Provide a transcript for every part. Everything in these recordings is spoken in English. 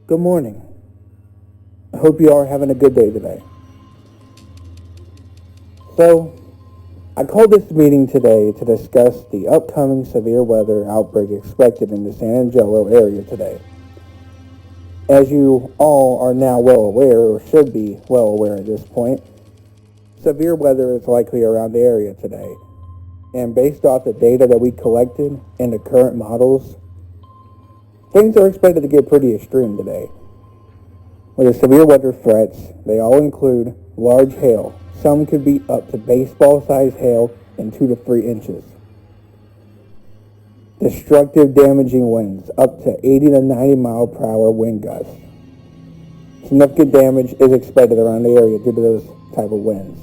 Good morning. I hope you are having a good day today. So, I called this meeting today to discuss the upcoming severe weather outbreak expected in the San Angelo area today. As you all are now well aware, or should be well aware at this point, severe weather is likely around the area today. And based off the data that we collected and the current models, things are expected to get pretty extreme today. With the severe weather threats, they all include large hail. Some could be up to baseball-sized hail and 2 to 3 inches. Destructive, damaging winds, up to 80 to 90 mile per hour wind gusts. Significant damage is expected around the area due to those type of winds.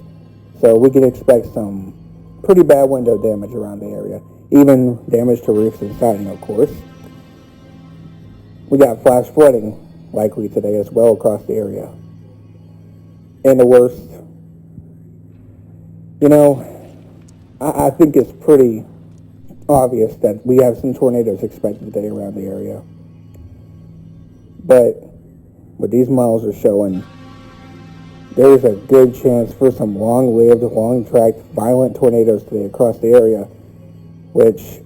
So we can expect some pretty bad window damage around the area. Even damage to roofs and siding, of course. We got flash flooding likely today as well across the area. And the worst, I think it's pretty obvious that we have some tornadoes expected today around the area. But what these models are showing, there's a good chance for some long-lived, long-tracked, violent tornadoes today across the area, which,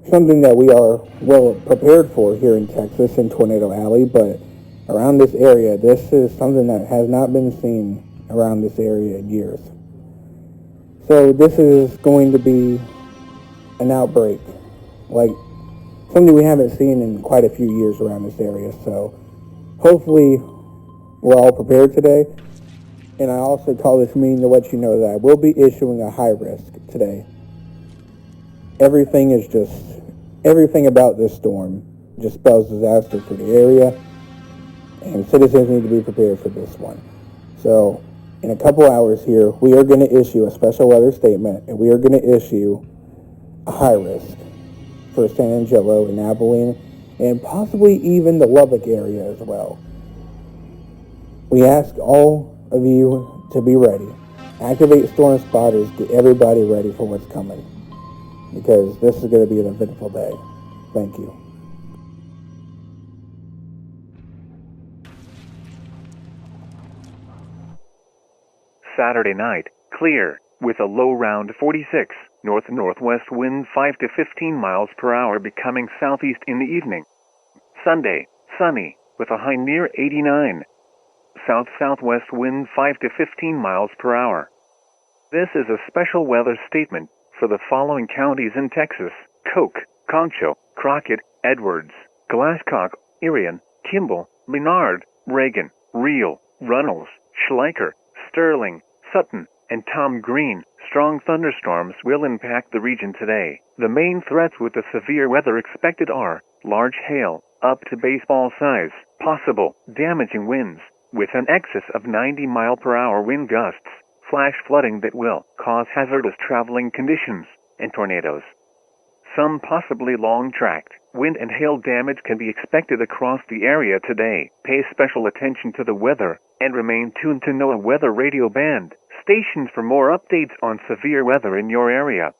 something that we are well prepared for here in Texas in Tornado Alley, but around this area, this is something that has not been seen around this area in years. So this is going to be an outbreak, like something we haven't seen in quite a few years around this area. So hopefully we're all prepared today. And I also call this meeting to let you know that I will be issuing a high risk today. Everything about this storm just spells disaster for the area, and citizens need to be prepared for this one. So, in a couple hours here, we are going to issue a special weather statement, and we are going to issue a high risk for San Angelo and Abilene, and possibly even the Lubbock area as well. We ask all of you to be ready. Activate storm spotters, get everybody ready for what's coming, because this is going to be an eventful day. Thank you. Saturday night, clear, with a low around 46, north-northwest winds 5 to 15 miles per hour becoming southeast in the evening. Sunday, sunny, with a high near 89. South-southwest winds 5 to 15 miles per hour. This is a special weather statement for the following counties in Texas: Koch, Concho, Crockett, Edwards, Glasscock, Irion, Kimball, Menard, Reagan, Real, Runnels, Schleicher, Sterling, Sutton, and Tom Green. Strong thunderstorms will impact the region today. The main threats with the severe weather expected are large hail, up to baseball size, possible damaging winds, with an excess of 90 mile per hour wind gusts, flash flooding that will cause hazardous traveling conditions, and tornadoes. Some possibly long-tracked wind and hail damage can be expected across the area today. Pay special attention to the weather and remain tuned to NOAA Weather Radio Band stations for more updates on severe weather in your area.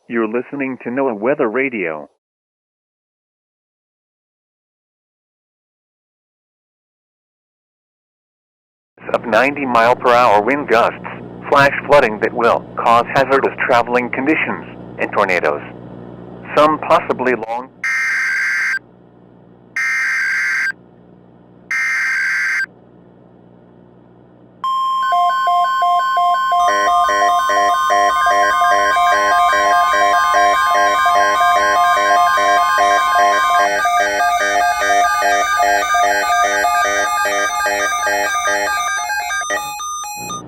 You're listening to NOAA Weather Radio. Of 90 mile per hour wind gusts, flash flooding that will cause hazardous traveling conditions, and tornadoes. Some possibly long.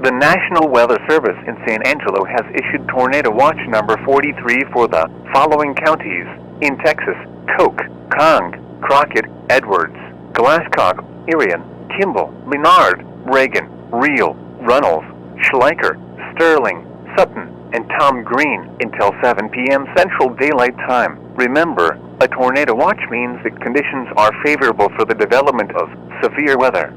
The National Weather Service in San Angelo has issued Tornado Watch number 43 for the following counties in Texas: Koch, Cong, Crockett, Edwards, Glasscock, Irion, Kimball, Menard, Reagan, Real, Runnels, Schleicher, Sterling, Sutton, and Tom Green until 7 p.m. Central Daylight Time. Remember, a tornado watch means that conditions are favorable for the development of severe weather,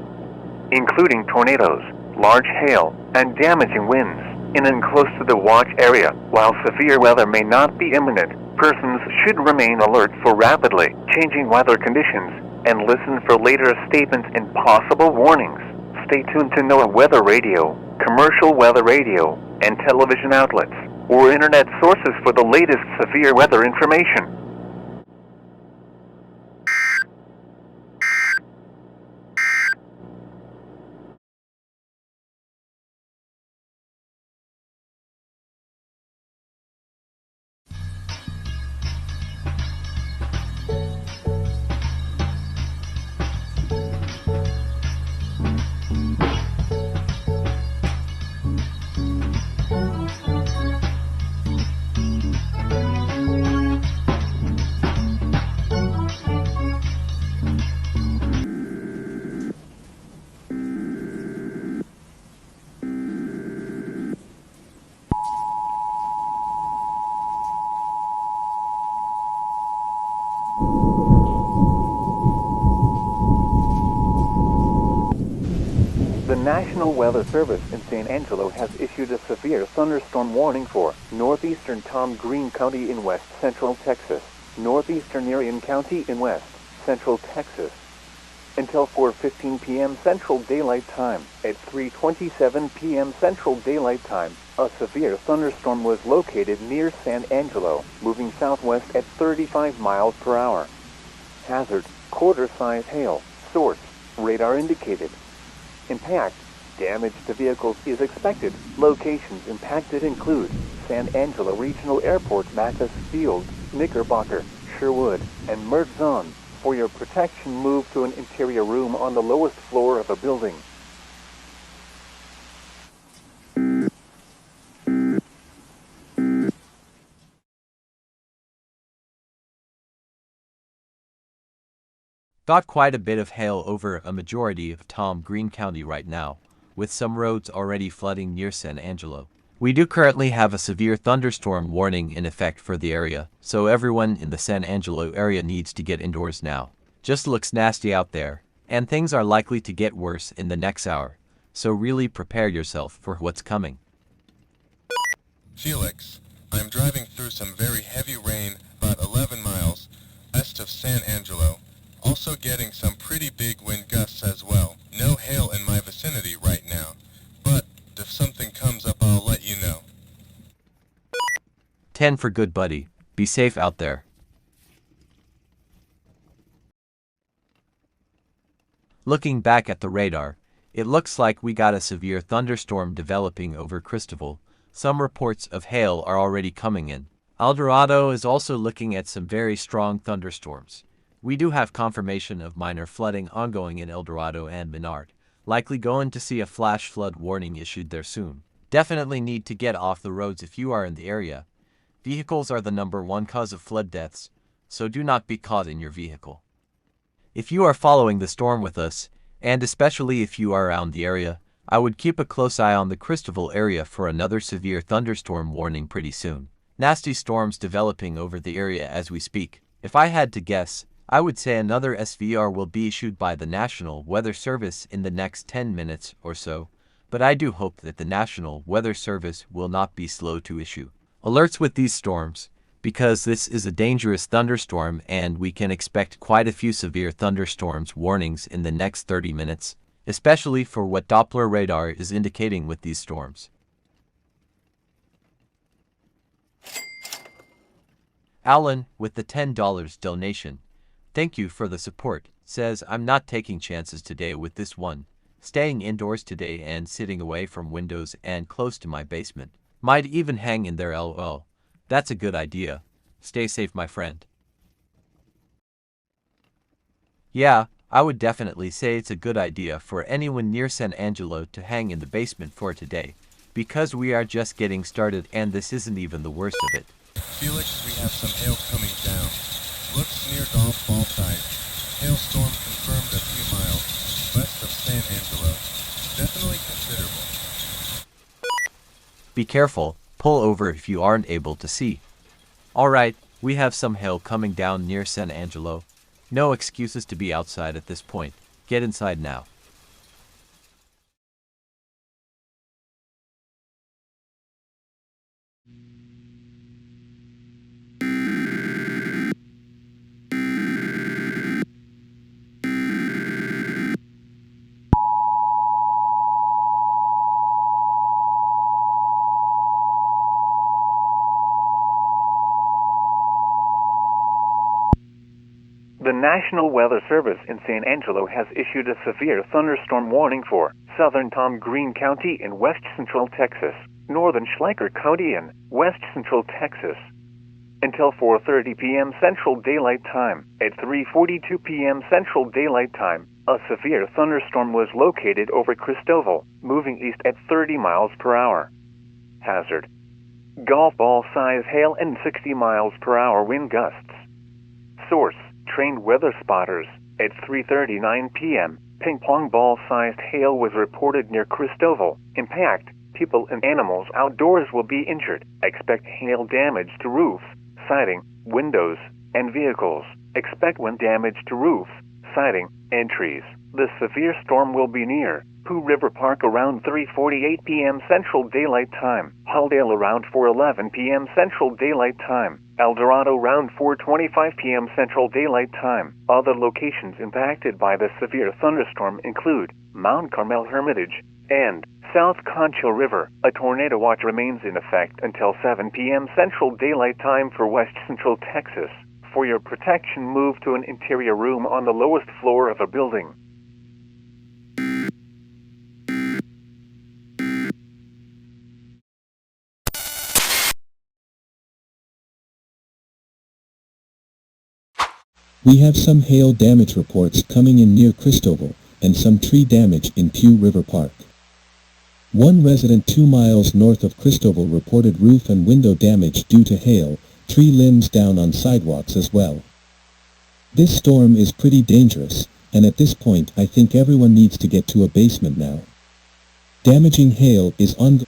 including tornadoes, large hail, and damaging winds in and close to the watch area. While severe weather may not be imminent, persons should remain alert for rapidly changing weather conditions and listen for later statements and possible warnings. Stay tuned to NOAA weather radio, commercial weather radio, and television outlets, or internet sources for the latest severe weather information. The National Weather Service in San Angelo has issued a severe thunderstorm warning for northeastern Tom Green County in west central Texas, northeastern Marion County in west central Texas, until 4:15 p.m. Central Daylight Time. At 3:27 p.m. Central Daylight Time, a severe thunderstorm was located near San Angelo, moving southwest at 35 miles per hour. Hazard, quarter-size hail. Source, radar indicated. Impact, damage to vehicles is expected. Locations impacted include San Angelo Regional Airport, Mathis Field, Knickerbocker, Sherwood, and Mertzon. For your protection, move to an interior room on the lowest floor of a building. Got quite a bit of hail over a majority of Tom Green County right now, with some roads already flooding near San Angelo. We do currently have a severe thunderstorm warning in effect for the area, so everyone in the San Angelo area needs to get indoors now. Just looks nasty out there, and things are likely to get worse in the next hour, so really prepare yourself for what's coming. Felix, I'm driving through some very heavy rain about 11 miles west of San Angelo. Also getting some pretty big wind gusts as well. No hail in my vicinity right now, but if something comes up I'll let you know. 10 for good, buddy. Be safe out there. Looking back at the radar, it looks like we got a severe thunderstorm developing over Cristobal. Some reports of hail are already coming in. El Dorado is also looking at some very strong thunderstorms. We do have confirmation of minor flooding ongoing in El Dorado and Menard. Likely going to see a flash flood warning issued there soon. Definitely need to get off the roads if you are in the area. Vehicles are the #1 cause of flood deaths, so do not be caught in your vehicle. If you are following the storm with us, and especially if you are around the area, I would keep a close eye on the Cristobal area for another severe thunderstorm warning pretty soon. Nasty storms developing over the area as we speak. If I had to guess, I would say another SVR will be issued by the National Weather Service in the next 10 minutes or so, but I do hope that the National Weather Service will not be slow to issue alerts with these storms, because this is a dangerous thunderstorm and we can expect quite a few severe thunderstorms warnings in the next 30 minutes, especially for what Doppler radar is indicating with these storms. Alan, with the $10 donation. Thank you for the support, says I'm not taking chances today with this one. Staying indoors today and sitting away from windows and close to my basement. Might even hang in there, lol. That's a good idea. Stay safe, my friend. Yeah, I would definitely say it's a good idea for anyone near San Angelo to hang in the basement for today, because we are just getting started and this isn't even the worst of it. Felix, we have some hail coming down. Looks near golf ball side. Hailstorm confirmed a few miles west of San Angelo. Definitely considerable. Be careful, pull over if you aren't able to see. Alright, we have some hail coming down near San Angelo. No excuses to be outside at this point. Get inside now. National Weather Service in San Angelo has issued a severe thunderstorm warning for southern Tom Green County in west central Texas, northern Schleicher County in west central Texas, until 4:30 p.m. Central Daylight Time. At 3:42 p.m. Central Daylight Time, a severe thunderstorm was located over Cristobal, moving east at 30 miles per hour. Hazard: golf ball size hail and 60 miles per hour wind gusts. Source: trained weather spotters. At 3:39 p.m., ping pong ball-sized hail was reported near Cristobal. Impact: people and animals outdoors will be injured. Expect hail damage to roofs, siding, windows, and vehicles. Expect wind damage to roofs, siding, and trees. The severe storm will be near Pooh River Park around 3:48 p.m. Central Daylight Time, Halldale around 4:11 p.m. Central Daylight Time, El Dorado around 4:25 p.m. Central Daylight Time. Other locations impacted by the severe thunderstorm include Mount Carmel Hermitage and South Concho River. A tornado watch remains in effect until 7 p.m. Central Daylight Time for west central Texas. For your protection, move to an interior room on the lowest floor of a building. We have some hail damage reports coming in near Cristobal and some tree damage in Pooh River Park. One resident 2 miles north of Cristobal reported roof and window damage due to hail, tree limbs down on sidewalks as well. This storm is pretty dangerous, and at this point I think everyone needs to get to a basement now. Damaging hail is on.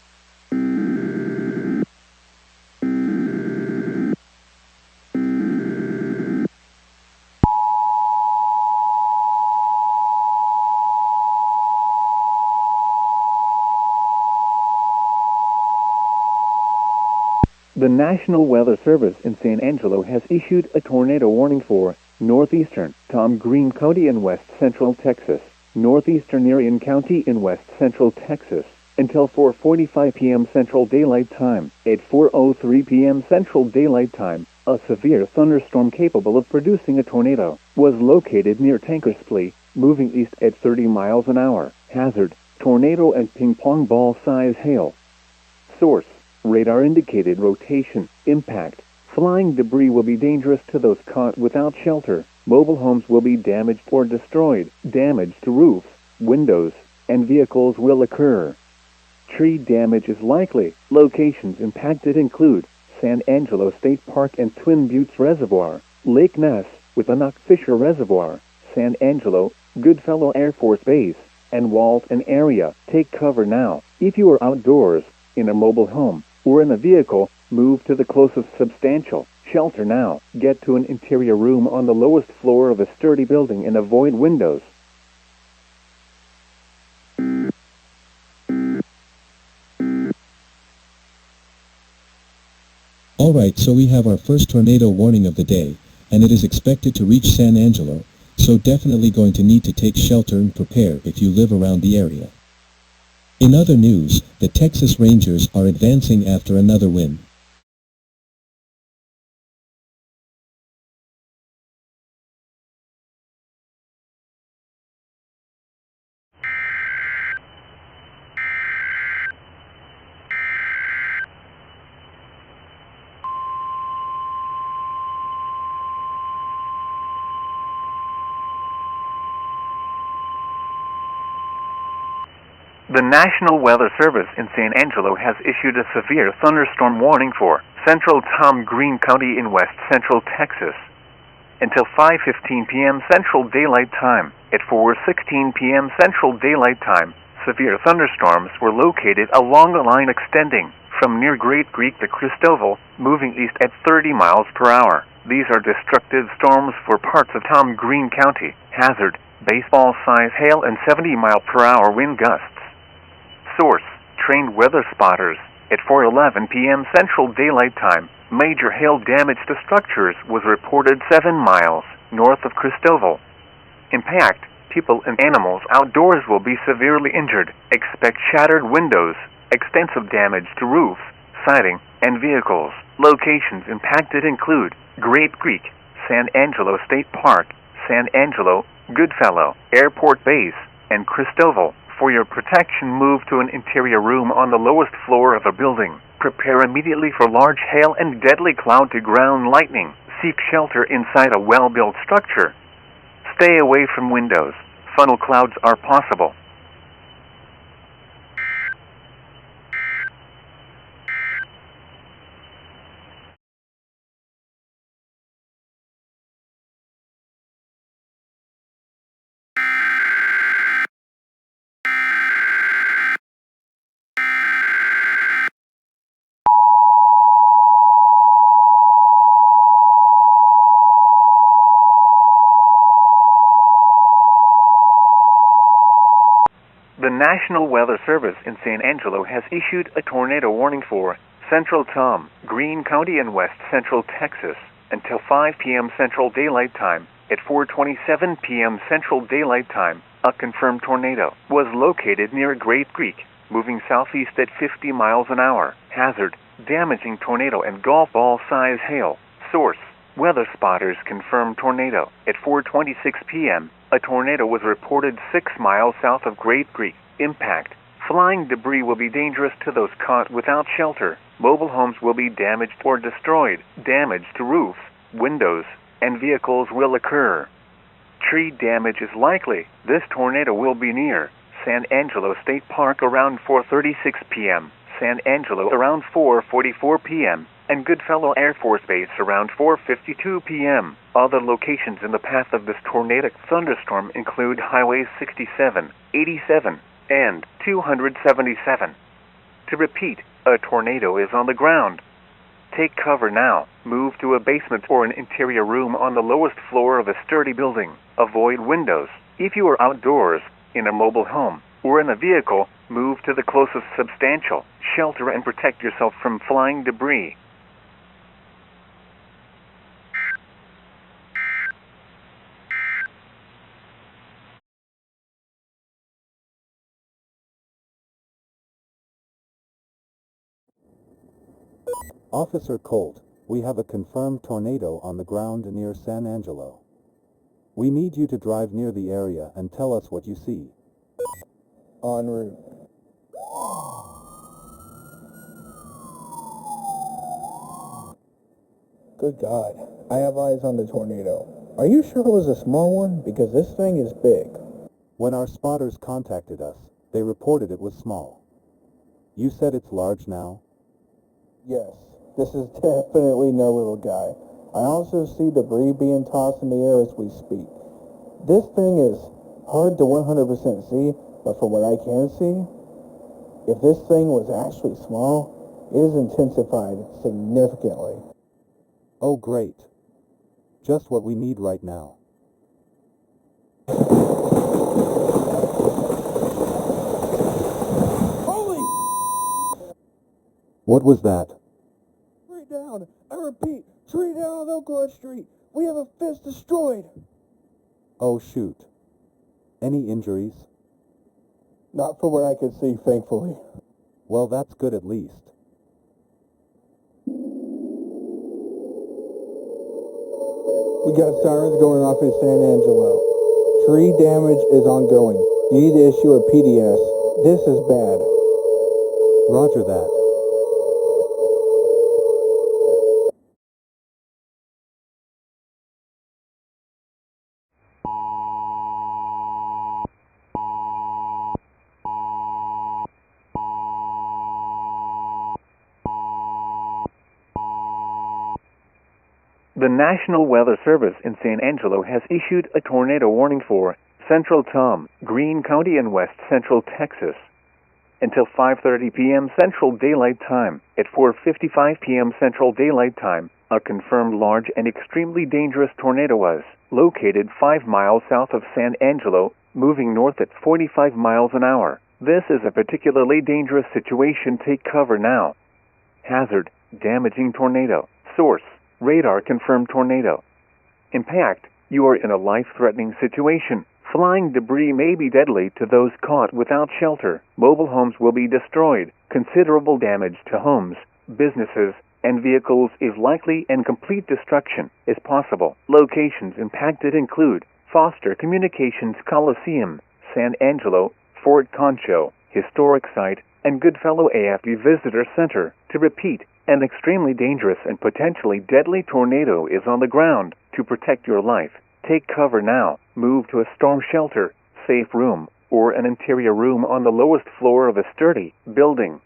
The National Weather Service in San Angelo has issued a tornado warning for northeastern Tom Green County in west central Texas, northeastern Marion County in west central Texas, until 4:45 p.m. Central Daylight Time. At 4:03 p.m. Central Daylight Time, a severe thunderstorm capable of producing a tornado was located near Tankersley, moving east at 30 miles an hour. Hazard: tornado and ping pong ball size hail. Source: radar indicated rotation. Impact: flying debris will be dangerous to those caught without shelter. Mobile homes will be damaged or destroyed. Damage to roofs, windows, and vehicles will occur. Tree damage is likely. Locations impacted include San Angelo State Park and Twin Buttes Reservoir, Lake Ness with Anock Fisher Reservoir, San Angelo, Goodfellow Air Force Base, and Walton area. Take cover now. If you are outdoors, in a mobile home, or in a vehicle, move to the closest substantial shelter now. Get to an interior room on the lowest floor of a sturdy building and avoid windows. Alright, so we have our first tornado warning of the day, and it is expected to reach San Angelo, so definitely going to need to take shelter and prepare if you live around the area. In other news, the Texas Rangers are advancing after another win. The National Weather Service in San Angelo has issued a severe thunderstorm warning for central Tom Green County in west central Texas until 5:15 p.m. Central Daylight Time. At 4:16 p.m. Central Daylight Time, severe thunderstorms were located along a line extending from near Great Creek to Cristobal, moving east at 30 miles per hour. These are destructive storms for parts of Tom Green County. Hazard: baseball-size hail and 70-mile-per-hour wind gusts. Source: trained weather spotters. At 4:11 p.m. Central Daylight Time, major hail damage to structures was reported 7 miles north of Cristobal. Impact: people and animals outdoors will be severely injured. Expect shattered windows, extensive damage to roofs, siding, and vehicles. Locations impacted include Great Creek, San Angelo State Park, San Angelo, Goodfellow, Airport Base, and Cristobal. For your protection, move to an interior room on the lowest floor of a building. Prepare immediately for large hail and deadly cloud-to-ground lightning. Seek shelter inside a well-built structure. Stay away from windows. Funnel clouds are possible. The National Weather Service in San Angelo has issued a tornado warning for Central Tom, Greene County and West Central Texas until 5 p.m. Central Daylight Time. At 4:27 p.m. Central Daylight Time, a confirmed tornado was located near Great Creek, moving southeast at 50 miles an hour. Hazard, damaging tornado and golf ball size hail. Source, weather spotters confirmed tornado. At 4:26 p.m., a tornado was reported 6 miles south of Great Creek. Impact, flying debris will be dangerous to those caught without shelter. Mobile homes will be damaged or destroyed. Damage to roofs, windows, and vehicles will occur. Tree damage is likely. This tornado will be near San Angelo State Park around 4:36 p.m., San Angelo around 4:44 p.m., and Goodfellow Air Force Base around 4:52 p.m. Other locations in the path of this tornadic thunderstorm include Highways 67, 87, and 277. To repeat, a tornado is on the ground. Take cover now. Move to a basement or an interior room on the lowest floor of a sturdy building. Avoid windows. If you are outdoors, in a mobile home, or in a vehicle, move to the closest substantial shelter and protect yourself from flying debris. Officer Colt, we have a confirmed tornado on the ground near San Angelo. We need you to drive near the area and tell us what you see. En route. Good God, I have eyes on the tornado. Are you sure it was a small one? Because this thing is big. When our spotters contacted us, they reported it was small. You said it's large now? Yes, this is definitely no little guy. I also see debris being tossed in the air as we speak. This thing is hard to 100% see, but from what I can see, if this thing was actually small, it is intensified significantly. Oh, great. Just what we need right now. Holy! What was that? Tree down! I repeat, tree down on Oakland Street! We have a fence destroyed! Oh, shoot. Any injuries? Not from what I can see, thankfully. Well, that's good at least. We got sirens going off in San Angelo. Tree damage is ongoing. You need to issue a PDS. This is bad. Roger that. The National Weather Service in San Angelo has issued a tornado warning for Central Tom, Greene County and West Central Texas until 5:30 p.m. Central Daylight Time. At 4:55 p.m. Central Daylight Time, a confirmed large and extremely dangerous tornado was located 5 miles south of San Angelo, moving north at 45 miles an hour. This is a particularly dangerous situation. Take cover now. Hazard, damaging tornado. Source, radar confirmed tornado. Impact, you are in a life-threatening situation. Flying debris may be deadly to those caught without shelter. Mobile homes will be destroyed. Considerable damage to homes, businesses, and vehicles is likely, and complete destruction is possible. Locations impacted include Foster Communications Coliseum, San Angelo, Fort Concho, Historic Site, and Goodfellow AFD Visitor Center. To repeat, an extremely dangerous and potentially deadly tornado is on the ground. To protect your life, take cover now. Move to a storm shelter, safe room, or an interior room on the lowest floor of a sturdy building.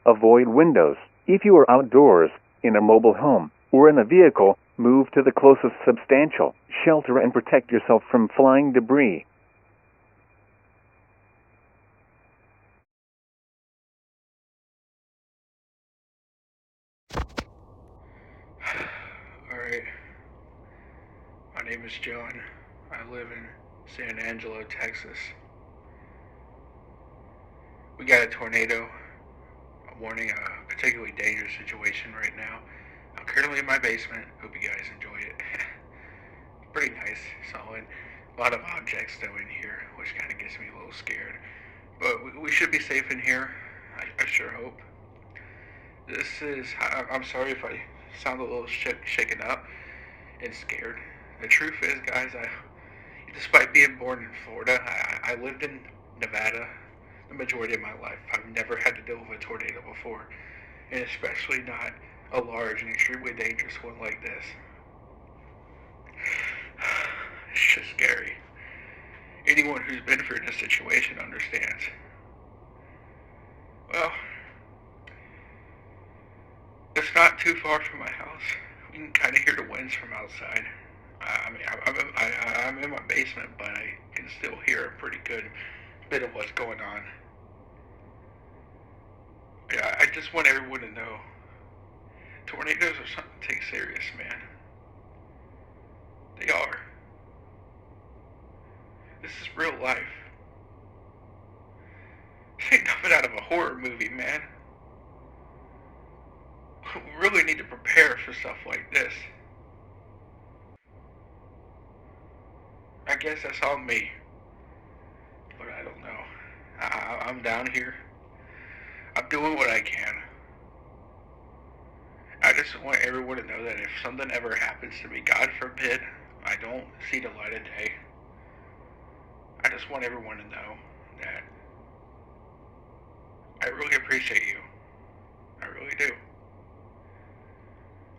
Avoid windows. If you are outdoors, in a mobile home, or in a vehicle, move to the closest substantial shelter and protect yourself from flying debris. Alright, my name is John. I live in San Angelo, Texas. We got a tornado. I'm warning a particularly dangerous situation right now. I'm currently in my basement. Hope you guys enjoy it. Pretty nice, solid. A lot of objects though in here, which kind of gets me a little scared. But we should be safe in here. I sure hope. I'm sorry if I sound a little shaken up and scared. The truth is, guys, despite being born in Florida, I lived in Nevada the majority of my life. I've never had to deal with a tornado before, and especially not a large and extremely dangerous one like this. It's just scary. Anyone who's been through this situation understands. Well, it's not too far from my house. We can kind of hear the winds from outside. I'm in my basement, but I can still hear a pretty good bit of what's going on. Yeah, I just want everyone to know, tornadoes are something to take serious, man. They are. This is real life. This ain't nothing out of a horror movie, man. We really need to prepare for stuff like this. I guess that's on me. But I don't know. I'm down here. I'm doing what I can. I just want everyone to know that if something ever happens to me, God forbid, I don't see the light of day, I just want everyone to know that I really appreciate you. I really do.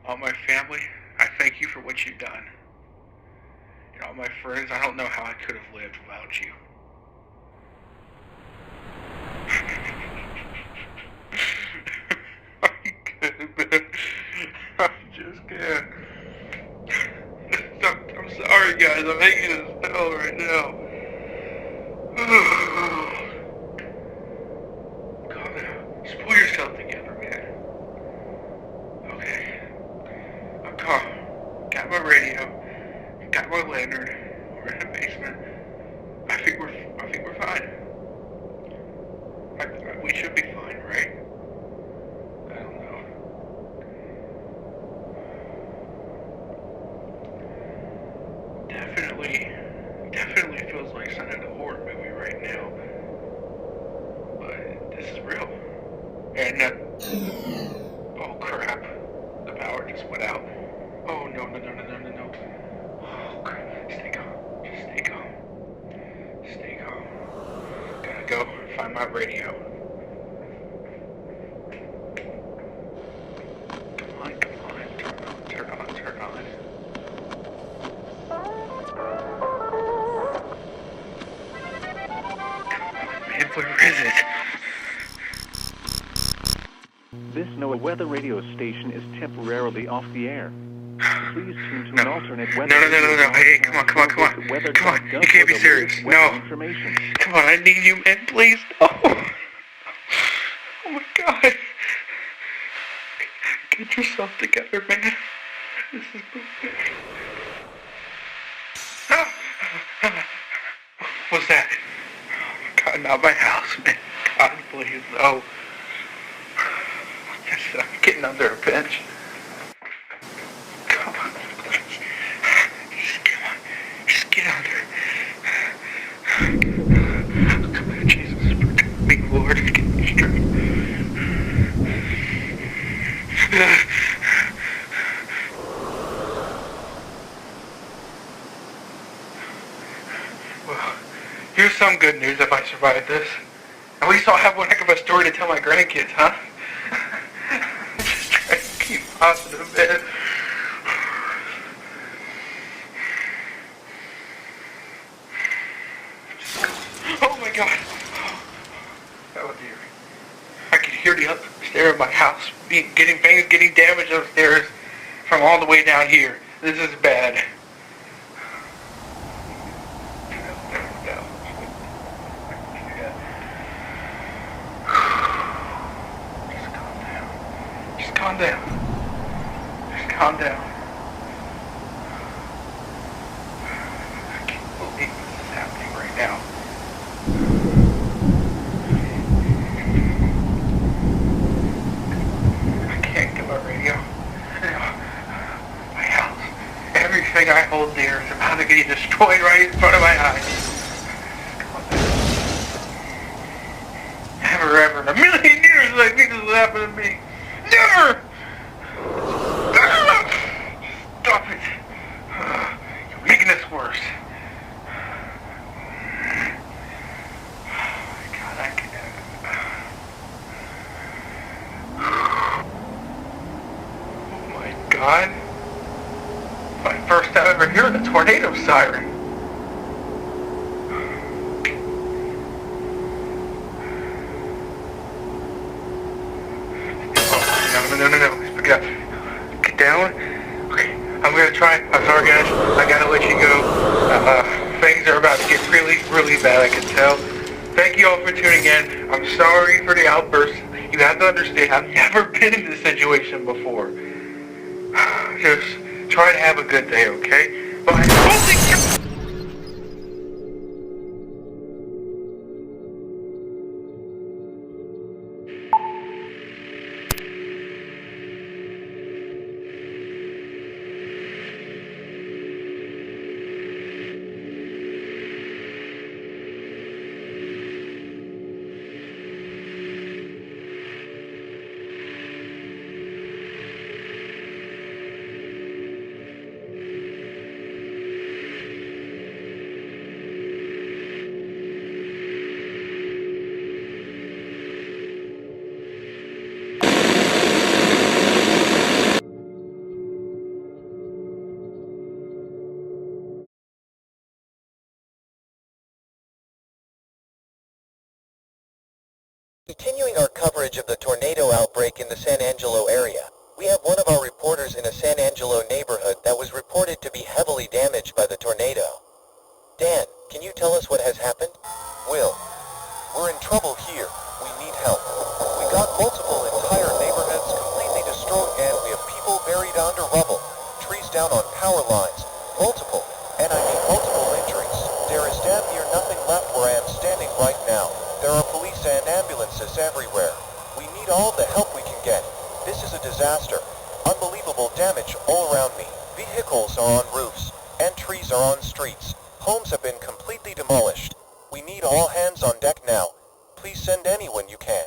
All my family, I thank you for what you've done. And all my friends, I don't know how I could have lived without you. I can't, man. I just can't. I'm sorry, guys. I'm making this hell right now. Calm down. Just pull yourself together, man. Okay. I'm calm. Got my radio. Got my lantern. We're in the basement. I think we're fine. We should be fine, right? I don't know. Definitely feels like some kind of horror movie right now. But this is real. And oh crap, the power just went out. Oh no. Oh crap, stay calm. Just stay calm. Stay calm. Gotta go find my radio. Come on. Turn on. Man, where is it? This NOAA weather radio station is temporarily off the air. Please tune to an alternate weather. No. Hey, come on. Come on. You can't be serious. No. Come on, I need you, man, please. Oh my God. Get yourself together, man. This is bullshit. What's that? Oh my God, not my house, man. God, please, no. I'm getting under a bench. Come on. Just get under. Come on, Jesus, protect me, Lord. Get me straight. some good news if I survive this. At least I'll have one heck of a story to tell my grandkids, huh? Just trying to keep positive, man. Oh my God. Oh dear. I could hear the upstairs of my house getting damaged upstairs from all the way down here. This is bad. Just calm down. Just calm down. I can't believe this is happening right now. I can't get my radio. My house. Everything I hold dear is about to get destroyed right in front of my eyes. Never ever in a million years did I think this would happen to me. Never! Stop it. You're making this worse. God, I can't. Oh my God. My first time ever hearing a tornado siren. No. Pick it up. Get down. Okay, I'm gonna try. I'm sorry, guys. I gotta let you go. Things are about to get really, really bad, I can tell. Thank you all for tuning in. I'm sorry for the outburst. You have to understand, I've never been in this situation before. Just try to have a good day, okay? Bye. Continuing our coverage of the tornado outbreak in the San Angelo area, we have one of our reporters in a San Angelo neighborhood that was reported to be heavily damaged by the tornado. Dan, can you tell us what has happened? Will, we're in trouble here. We need help. We got multiple entire neighborhoods completely destroyed, and we have people buried under rubble, trees down on power lines, multiple injuries. There is damn near nothing left where I am standing right now. There are police and ambulances everywhere. We need all the help we can get. This is a disaster. Unbelievable damage all around me. Vehicles are on roofs, and trees are on streets. Homes have been completely demolished. We need all hands on deck now. Please send anyone you can.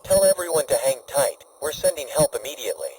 Tell everyone to hang tight. We're sending help immediately.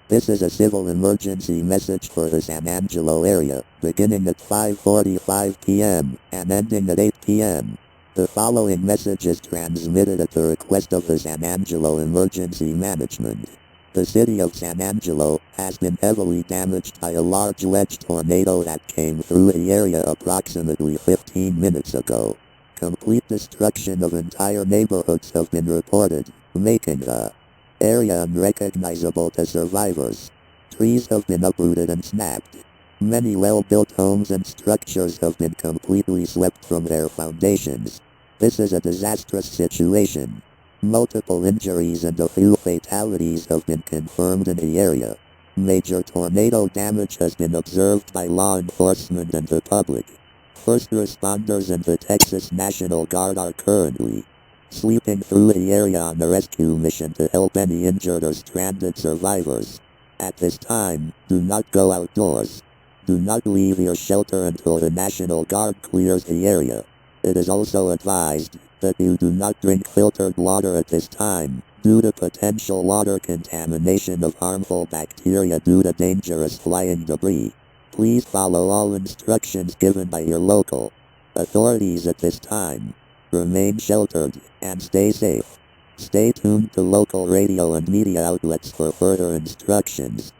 This is a civil emergency message for the San Angelo area, beginning at 5:45 p.m. and ending at 8 p.m. The following message is transmitted at the request of the San Angelo Emergency Management. The city of San Angelo has been heavily damaged by a large wedge tornado that came through the area approximately 15 minutes ago. Complete destruction of entire neighborhoods have been reported, making the area unrecognizable to survivors. Trees have been uprooted and snapped. Many well-built homes and structures have been completely swept from their foundations. This is a disastrous situation. Multiple injuries and a few fatalities have been confirmed in the area. Major tornado damage has been observed by law enforcement and the public. First responders and the Texas National Guard are currently sweeping through the area on a rescue mission to help any injured or stranded survivors. At this time, do not go outdoors. Do not leave your shelter until the National Guard clears the area. It is also advised that you do not drink filtered water at this time, due to potential water contamination of harmful bacteria due to dangerous flying debris. Please follow all instructions given by your local authorities at this time. Remain sheltered and stay safe. Stay tuned to local radio and media outlets for further instructions.